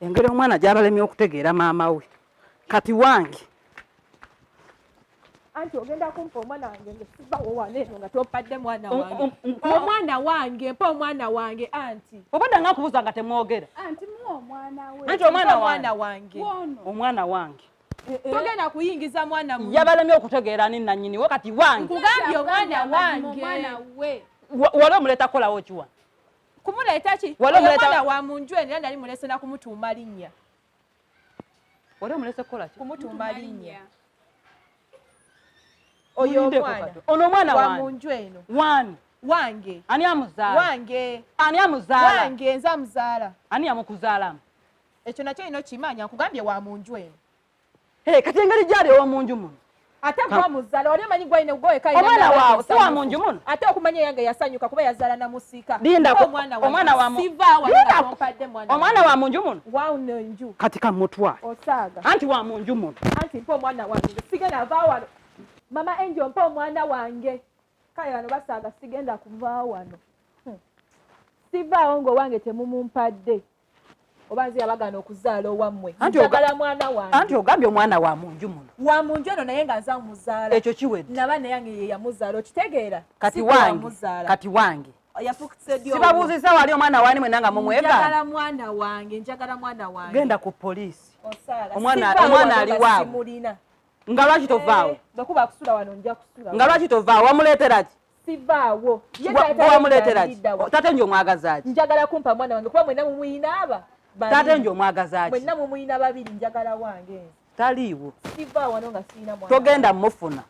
engeri omwana gy'abalemye okutegeera maama we kati wange anti ogenda kumpa omwana wange ngesibawo wano eno nga topadde mwana wange omwana wange mpa omwana wange anti obadde nga kubuuza nga temwogera anti muwa omwana we anti omwana wange omwana wange togenda kuyingiza mwana mu yabalemye okutegeera ni nannyini we kati wange nkugambye omwana wange wali omuleeta kukolawo kiwa kumuleeta ki omwana wa munju eno era nali mulese na kumutuuma linnya wali omulese kukola ki kumutuuma linnya oyo omwana ono omwana wa munju eno waani wange ani amuzaala ani amuzaala wange nze amuzaala ani amukuzaalamu ekyo nakyo ino kimanya nkugambye wa munju eno kati engeri gyali owomunju muno ate gwa muzaala wali omanyi gwalina gwoweka omwana waawe si wa munju muno ate okumanya yange yasanyuka kuba yazaala namusika omwana wa munju muno wauno enju kati kamutwale osaaga anti wa munju muno anti mpa omwana wange sigenda avaawo wano mama Angel mpa omwana wange kale bano basaaga sigenda kuvaawo wano sivaawo ng'owange temumumpadde oba nze yabagana okuzaala owammwe njagala mwana wange anti ogambye omwana wa munju muno wa munju eno naye nga nze amuzaala ekyo kiwedde naba naye yange ye yamuzaala okitegeera kati wange yafukise dyo sibabuuzisa wali omwana wani mwena nga mumwegala njagala mwana wange genda ku poliisi omwana ali waawo nga lwaki tovaawo bwekuba kusula wano nja kusula nga lwaki tovaawo wamuleetera ki sivaawo wamuleetera ki tate nje omwagaza ki njagala kumpa mwana wange kuba mwenna mumuyina aba tate nje omwagaza ki mwenna mumuyina babiri njagala wange taliiwo sivaawo wano nga sirina mwana togenda mufuna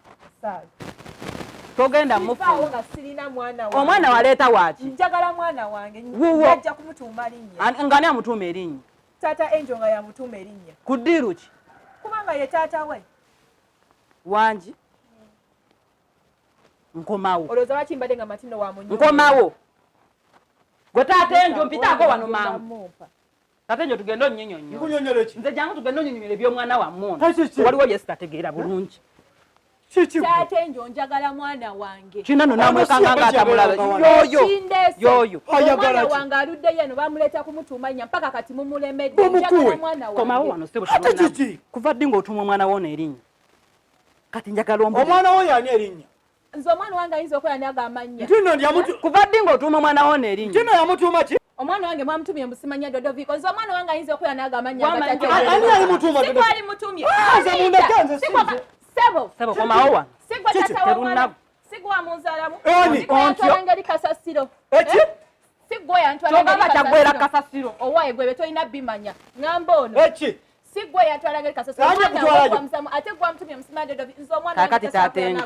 togenda mufuna nga sirina mwana wange omwana waleeta waaki njagala mwana wange njajja kumutuuma linnya nga ani amutuuma erinnya taata Angel nga yamutuuma erinnya ku ddiiru ki kubanga ye taata we wangi nkomawo olowooza lwaki mbadde nga Matino wa munyu nkomawo gwe taata Angel mpitaako wano mangu taata Angel tugende onnyinyonnyo nze jangu tugende onnyinyonnyola eby'omwana wammono waliwo bye sitategeera bulungi taata Angel njagala mwana wange kina no namwekanga ng'atamulaba yoyo omwana wange aluddeyo eno bamuleeta kumutuuma nnya mpaka kati mumulemedde njagala mwana wange komawo wano kuva ddi ng'otuuma omwana wo n'erinnya kati njagala omwana wo yani erinnya nze omwana wange ayinza okukola naye agamanya kuva ddi ng'otuuma omwana wo n'erinnya kino yamutuuma ki omwana wange mwamutumye mbusimanya Dodoviko nze omwana wange ayinza okukola naye agamanya ani alimutuuma sikwali mutumye sebo komawo wano sigwa tata w'omwana sigwa munzaalamu ngeri kasasiro sigwa yantwala kyagwera kasasiro owaye gwe betolina bimanya ngamba ono sigwa yantwala ngeri kasasiro ate gwa mutumye musimanya Dodoviko nze omwana kakati taate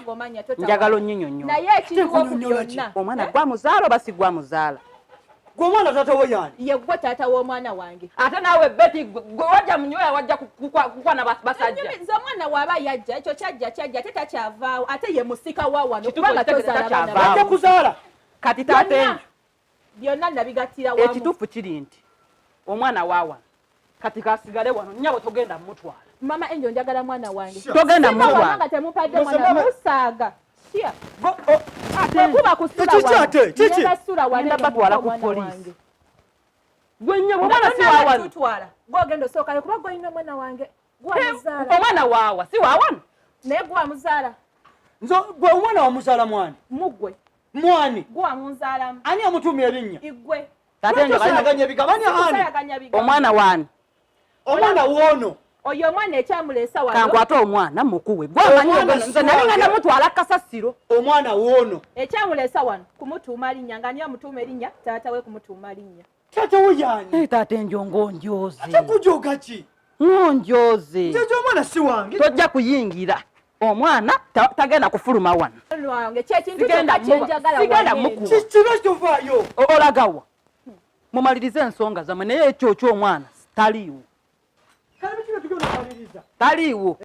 njagala onnyinyonnyo naye ekiriwo ku byonna omwana gwa muzaala oba si gwa muzaala gwe omwana taata wo yani ye gwe taata w'omwana wange ate naawe beti gwe wajja munyoya wajja kukwana basajja nze omwana waaba yajja ekyo kyajja ate takyavaawo ate ye musika wa wano kubanga tozaala kuzaala kati taate byonna nabigattira wamu ekituufu kiri nti omwana waawano kati kasigale wano nnyabo togenda mutwala mama Angel njagala mwana wange togenda mutwala nga temupadde mwana musaaga kuba kusula wagenda batwala ku poliisi gwe nnyabo omwana si waawano gwogenda osookayo kuba gwolina omwana wange gwamuzaala omwana waawa si waawano naye gwamuzaala nze gwe omwana wamuzaala mwani mugwe mwani gwamunzaalamu ani amutuumya erinnya igwe sayaganya bigabani ani omwana waani omwana woono oyo omwana ekyamuleesa wano kankwate omwana mukuwe gwamanyize naye nga namutwala kasasiro omwana woono ekyamuleesa wano kumutuuma linnya nga niyo amutuuma erinnya taata we kumutuuma linnya taata wo yani taata Angel ng'onjooze ate kujoga ki ng'onjooze nze omwana si wange tojja kuyingira omwana tagenda kufuluma wano wange kyekintu kyokka kyenjagala kino kyovaayo olagawa mumalirize ensonga zammwe naye ekyo ky'omwana taliiwo kale bikino tugenda kumaliriza taliiwo